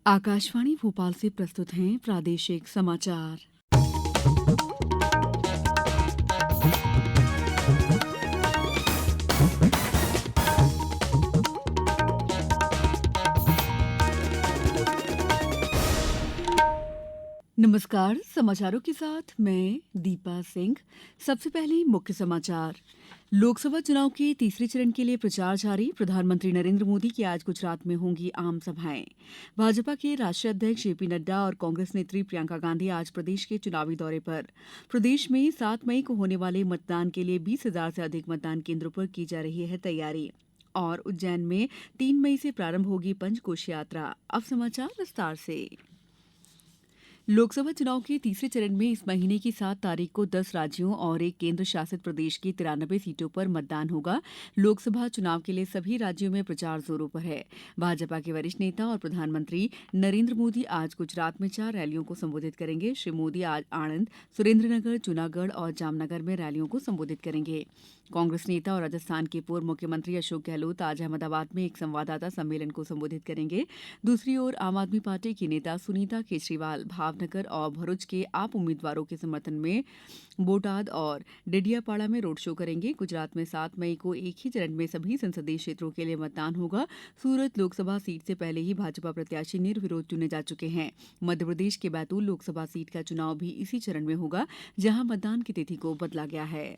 आकाशवाणी भोपाल से प्रस्तुत हैं प्रादेशिक समाचार। नमस्कार, समाचारों के साथ मैं दीपा सिंह। सबसे पहले मुख्य समाचार। लोकसभा चुनाव के तीसरे चरण के लिए प्रचार जारी। प्रधानमंत्री नरेंद्र मोदी की आज गुजरात में होंगी आम सभाएं। भाजपा के राष्ट्रीय अध्यक्ष जेपी नड्डा और कांग्रेस नेत्री प्रियंका गांधी आज प्रदेश के चुनावी दौरे पर। प्रदेश में 7 मई को होने वाले मतदान के लिए 20,000 से अधिक मतदान केंद्रों पर की जा रही है तैयारी। और उज्जैन में 3 मई से प्रारंभ होगी पंचकोश यात्रा। अब समाचार विस्तार से। लोकसभा चुनाव के तीसरे चरण में इस महीने की 7 तारीख को 10 राज्यों और एक केंद्र शासित प्रदेश की 93 सीटों पर मतदान होगा। लोकसभा चुनाव के लिए सभी राज्यों में प्रचार जोरों पर है। भाजपा के वरिष्ठ नेता और प्रधानमंत्री नरेंद्र मोदी आज गुजरात में 4 रैलियों को संबोधित करेंगे। श्री मोदी आज आणंद, सुरेंद्रनगर, जूनागढ़ और जामनगर में रैलियों को संबोधित करेंगे। कांग्रेस नेता और राजस्थान के पूर्व मुख्यमंत्री अशोक गहलोत आज अहमदाबाद में एक संवाददाता सम्मेलन को संबोधित करेंगे। दूसरी ओर आम आदमी पार्टी की नेता सुनीता केजरीवाल भावनगर और भरूच के आप उम्मीदवारों के समर्थन में बोटाद और डेडियापाड़ा में रोड शो करेंगे। गुजरात में 7 मई को एक ही चरण में सभी संसदीय क्षेत्रों के लिए मतदान होगा। सूरत लोकसभा सीट से पहले ही भाजपा प्रत्याशी निर्विरोध चुने जा चुके हैं। मध्यप्रदेश के बैतूल लोकसभा सीट का चुनाव भी इसी चरण में होगा, जहां मतदान की तिथि को बदला गया है।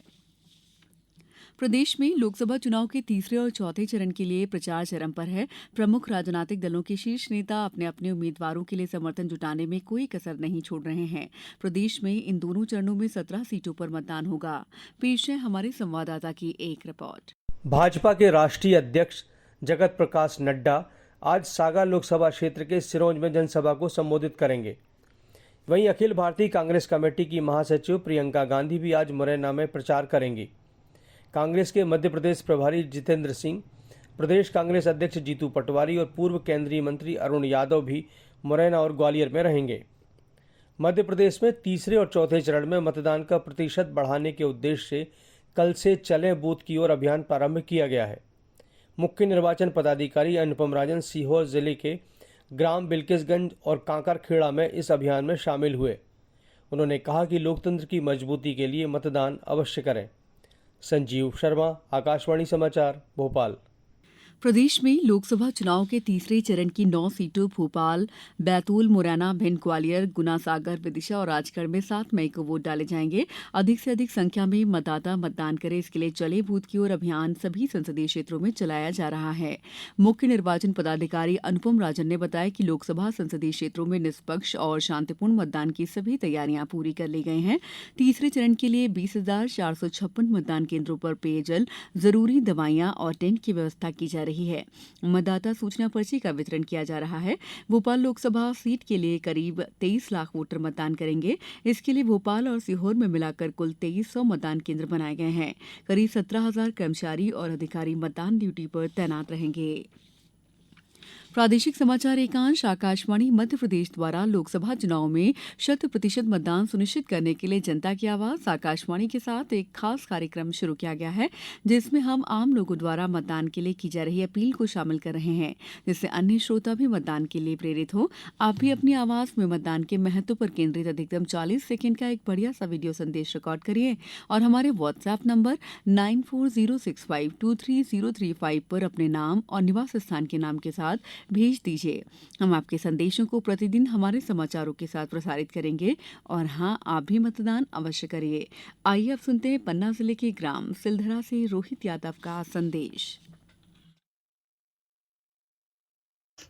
प्रदेश में लोकसभा चुनाव के तीसरे और चौथे चरण के लिए प्रचार चरम पर है। प्रमुख राजनीतिक दलों के शीर्ष नेता अपने अपने उम्मीदवारों के लिए समर्थन जुटाने में कोई कसर नहीं छोड़ रहे हैं। प्रदेश में इन दोनों चरणों में 17 सीटों पर मतदान होगा। पेश है हमारे संवाददाता की एक रिपोर्ट। भाजपा के राष्ट्रीय अध्यक्ष जगत प्रकाश नड्डा आज सागर लोकसभा क्षेत्र के सिरोंज में जनसभा को संबोधित करेंगे। वहीं अखिल भारतीय कांग्रेस कमेटी की महासचिव प्रियंका गांधी भी आज मुरैना में प्रचार करेंगी। कांग्रेस के मध्य प्रदेश प्रभारी जितेंद्र सिंह, प्रदेश कांग्रेस अध्यक्ष जीतू पटवारी और पूर्व केंद्रीय मंत्री अरुण यादव भी मुरैना और ग्वालियर में रहेंगे। मध्य प्रदेश में तीसरे और चौथे चरण में मतदान का प्रतिशत बढ़ाने के उद्देश्य से कल से चले बूथ की ओर अभियान प्रारंभ किया गया है। मुख्य निर्वाचन पदाधिकारी अनुपम राजन सीहोर जिले के ग्राम बिल्किसगंज और कांकरखेड़ा में इस अभियान में शामिल हुए। उन्होंने कहा कि लोकतंत्र की मजबूती के लिए मतदान अवश्य करें। संजीव शर्मा, आकाशवाणी समाचार, भोपाल। प्रदेश में लोकसभा चुनाव के तीसरे चरण की 9 सीटों भोपाल, बैतूल, मुरैना, भिंड, ग्वालियर, गुना, सागर, विदिशा और राजगढ़ में 7 मई को वोट डाले जाएंगे। अधिक से अधिक संख्या में मतदाता मतदान करें, इसके लिए चले बूथ की ओर अभियान सभी संसदीय क्षेत्रों में चलाया जा रहा है। मुख्य निर्वाचन पदाधिकारी अनुपम राजन ने बताया कि लोकसभा संसदीय क्षेत्रों में निष्पक्ष और शांतिपूर्ण मतदान की सभी तैयारियां पूरी कर ली गई हैं। तीसरे चरण के लिए 20,456 मतदान केंद्रों पर पेयजल, जरूरी दवाइयां और टेंट की व्यवस्था की जा रही है। मतदाता सूचना पर्ची का वितरण किया जा रहा है। भोपाल लोकसभा सीट के लिए करीब 23 लाख वोटर मतदान करेंगे। इसके लिए भोपाल और सीहोर में मिलाकर कुल 2300 मतदान केंद्र बनाए गए हैं। करीब 17,000 कर्मचारी और अधिकारी मतदान ड्यूटी पर तैनात रहेंगे। प्रादेशिक समाचार एकांश आकाशवाणी मध्य प्रदेश द्वारा लोकसभा चुनाव में 100% मतदान सुनिश्चित करने के लिए जनता की आवाज आकाशवाणी के साथ एक खास कार्यक्रम शुरू किया गया है, जिसमें हम आम लोगों द्वारा मतदान के लिए की जा रही अपील को शामिल कर रहे हैं, जिससे अन्य श्रोता भी मतदान के लिए प्रेरित हो। आप भी अपनी आवाज में मतदान के महत्व पर केंद्रित अधिकतम 40 सेकेंड का एक बढ़िया सा वीडियो संदेश रिकॉर्ड करिए और हमारे व्हाट्सएप नंबर 9406523035 पर अपने नाम और निवास स्थान के नाम के साथ भेज दीजिए। हम आपके संदेशों को प्रतिदिन हमारे समाचारों के साथ प्रसारित करेंगे। और हाँ, आप भी मतदान अवश्य करिए। आइए अब सुनते हैं पन्ना जिले के ग्राम सिलधरा से रोहित यादव का संदेश।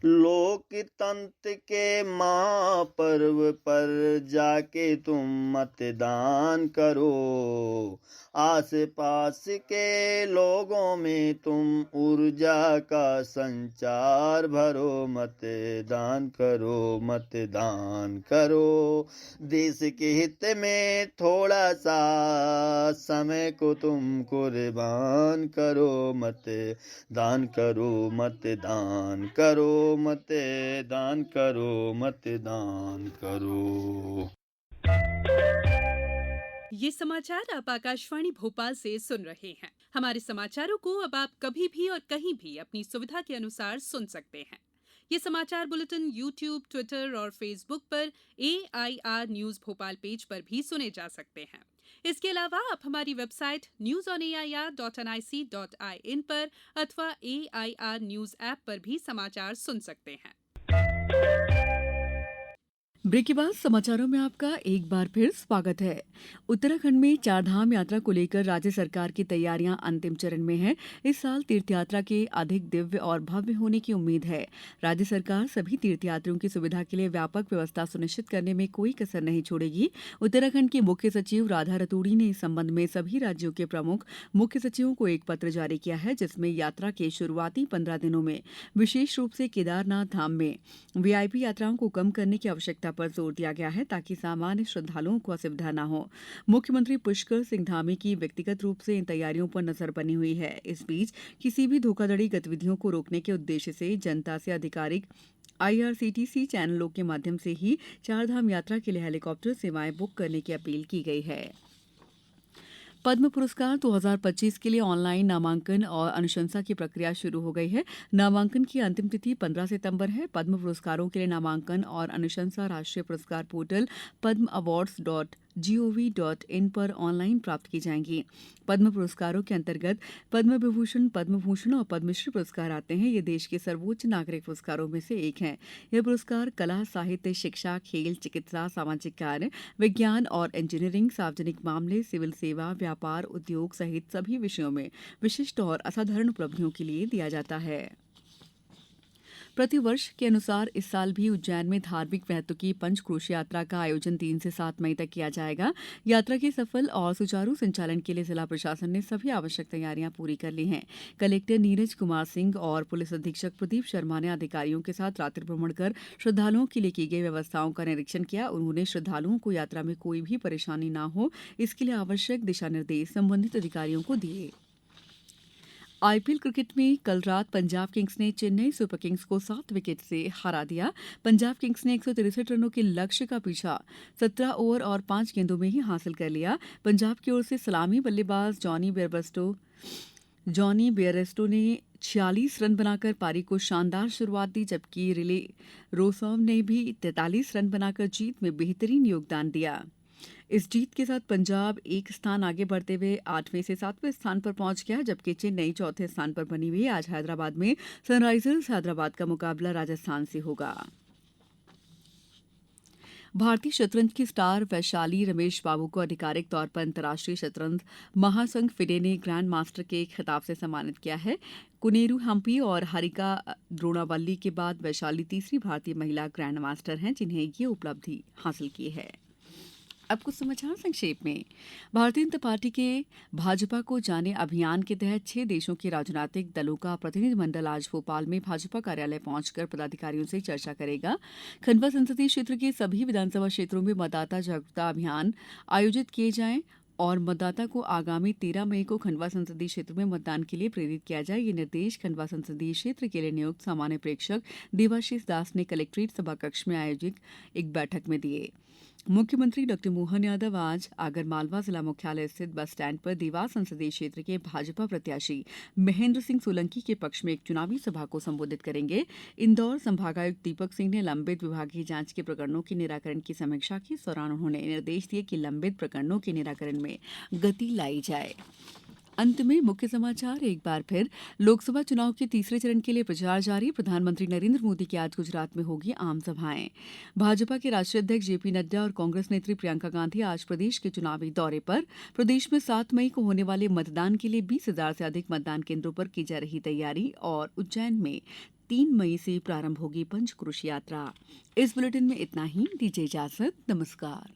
लोकतंत्र के महापर्व पर जाके तुम मतदान करो। आस पास के लोगों में तुम ऊर्जा का संचार भरो। मतदान करो, मतदान करो। देश के हित में थोड़ा सा समय को तुम कुर्बान करो। मतदान करो, मतदान करो, मतदान करो, मतदान करो। ये समाचार आप आकाशवाणी भोपाल से सुन रहे हैं। हमारे समाचारों को अब आप कभी भी और कहीं भी अपनी सुविधा के अनुसार सुन सकते हैं। ये समाचार बुलेटिन YouTube, ट्विटर और फेसबुक पर AIR न्यूज भोपाल पेज पर भी सुने जा सकते हैं। इसके अलावा आप हमारी वेबसाइट newsonair.nic.in पर अथवा AIR न्यूज ऐप पर भी समाचार सुन सकते हैं। ब्रेक के बाद समाचारों में आपका एक बार फिर स्वागत है। उत्तराखंड में चारधाम यात्रा को लेकर राज्य सरकार की तैयारियां अंतिम चरण में है। इस साल तीर्थयात्रा के अधिक दिव्य और भव्य होने की उम्मीद है। राज्य सरकार सभी तीर्थयात्रियों की सुविधा के लिए व्यापक व्यवस्था सुनिश्चित करने में कोई कसर नहीं छोड़ेगी। उत्तराखंड के मुख्य सचिव राधा रतूड़ी ने इस संबंध में सभी राज्यों के प्रमुख मुख्य सचिवों को एक पत्र जारी किया है, जिसमें यात्रा के शुरुआती 15 दिनों में विशेष रूप से केदारनाथ धाम में VIP यात्राओं को कम करने की आवश्यकता पर जोर दिया गया है, ताकि सामान्य श्रद्धालुओं को असुविधा न हो। मुख्यमंत्री पुष्कर सिंह धामी की व्यक्तिगत रूप से इन तैयारियों पर नजर बनी हुई है। इस बीच किसी भी धोखाधड़ी गतिविधियों को रोकने के उद्देश्य से जनता से आधिकारिक IRCTC चैनलों के माध्यम से ही चारधाम यात्रा के लिए हेलीकॉप्टर सेवाएं बुक करने की अपील की गई है। पद्म पुरस्कार 2025 के लिए ऑनलाइन नामांकन और अनुशंसा की प्रक्रिया शुरू हो गई है। नामांकन की अंतिम तिथि 15 सितंबर है। पद्म पुरस्कारों के लिए नामांकन और अनुशंसा राष्ट्रीय पुरस्कार पोर्टल padmawards.gov.in पर ऑनलाइन प्राप्त की जाएंगी। पद्म पुरस्कारों के अंतर्गत पद्म विभूषण, पद्म भूषण और पद्मश्री पुरस्कार आते हैं। ये देश के सर्वोच्च नागरिक पुरस्कारों में से एक हैं। यह पुरस्कार कला, साहित्य, शिक्षा, खेल, चिकित्सा, सामाजिक कार्य, विज्ञान और इंजीनियरिंग, सार्वजनिक मामले, सिविल सेवा, व्यापार, उद्योग सहित सभी विषयों में विशिष्ट और असाधारण उपलब्धियों के लिए दिया जाता है। प्रतिवर्ष के अनुसार इस साल भी उज्जैन में धार्मिक महत्व की पंचक्रोशी यात्रा का आयोजन 3 से 7 मई तक किया जाएगा। यात्रा के सफल और सुचारू संचालन के लिए जिला प्रशासन ने सभी आवश्यक तैयारियां पूरी कर ली हैं। कलेक्टर नीरज कुमार सिंह और पुलिस अधीक्षक प्रदीप शर्मा ने अधिकारियों के साथ रात्रि भ्रमण कर श्रद्धालुओं के लिए की गई व्यवस्थाओं का निरीक्षण किया। उन्होंने श्रद्धालुओं को यात्रा में कोई भी परेशानी न हो, इसके लिए आवश्यक दिशा निर्देश संबंधित अधिकारियों को दिए। IPL क्रिकेट में कल रात पंजाब किंग्स ने चेन्नई सुपर किंग्स को 7 विकेट से हरा दिया। पंजाब किंग्स ने 163 रनों के लक्ष्य का पीछा 17 ओवर और 5 गेंदों में ही हासिल कर लिया। पंजाब की ओर से सलामी बल्लेबाज जॉनी बेयरस्टो ने 46 रन बनाकर पारी को शानदार शुरुआत दी, जबकि रिले रोसोव ने भी 43 रन बनाकर जीत में बेहतरीन योगदान दिया। इस जीत के साथ पंजाब एक स्थान आगे बढ़ते हुए 8वें से 7वें स्थान पर पहुंच गया, जबकि चेन्नई चौथे स्थान पर बनी हुई। आज हैदराबाद में सनराइजर्स हैदराबाद का मुकाबला राजस्थान से होगा। भारतीय शतरंज की स्टार वैशाली रमेश बाबू को आधिकारिक तौर पर अंतर्राष्ट्रीय शतरंज महासंघ फिडे ने ग्रैंड मास्टर के खिताब से सम्मानित किया है। कुनेरू हम्पी और हारिका द्रोणावल्ली के बाद वैशाली तीसरी भारतीय महिला ग्रैंड मास्टर हैं जिन्हें ये उपलब्धि हासिल की है। अब कुछ समाचार संक्षेप में। भारतीय जनता पार्टी के भाजपा को जाने अभियान के तहत 6 देशों के राजनीतिक दलों का प्रतिनिधिमंडल आज भोपाल में भाजपा कार्यालय पहुंचकर पदाधिकारियों से चर्चा करेगा। खंडवा संसदीय क्षेत्र के सभी विधानसभा क्षेत्रों में मतदाता जागरूकता अभियान आयोजित किए जाएं और मतदाता को आगामी 13 मई को खंडवा संसदीय क्षेत्र में मतदान के लिए प्रेरित किया जाए। ये निर्देश खंडवा संसदीय क्षेत्र के लिए नियुक्त सामान्य प्रेक्षक देवाशीष दास ने कलेक्ट्रेट सभा कक्ष में आयोजित एक बैठक में दिए। मुख्यमंत्री डॉ मोहन यादव आज आगरमालवा जिला मुख्यालय स्थित बस स्टैंड पर देवास संसदीय क्षेत्र के भाजपा प्रत्याशी महेंद्र सिंह सोलंकी के पक्ष में एक चुनावी सभा को संबोधित करेंगे। इंदौर संभागायुक्त दीपक सिंह ने लंबित विभागीय जांच के प्रकरणों के निराकरण की समीक्षा की। इस दौरान उन्होंने निर्देश दिए कि लंबित प्रकरणों के निराकरण में गति लाई जाए। अंत में मुख्य समाचार एक बार फिर। लोकसभा चुनाव के तीसरे चरण के लिए प्रचार जारी। प्रधानमंत्री नरेंद्र मोदी की आज गुजरात में होगी आम सभाएं। भाजपा के राष्ट्रीय अध्यक्ष जेपी नड्डा और कांग्रेस नेत्री प्रियंका गांधी आज प्रदेश के चुनावी दौरे पर। प्रदेश में 7 मई को होने वाले मतदान के लिए 20,000 से अधिक मतदान केंद्रों पर की जा रही तैयारी। और उज्जैन में 3 मई से प्रारंभ होगी पंचक्रोशी यात्रा। इस बुलेटिन में इतना ही। दीजिए इजाजत। नमस्कार।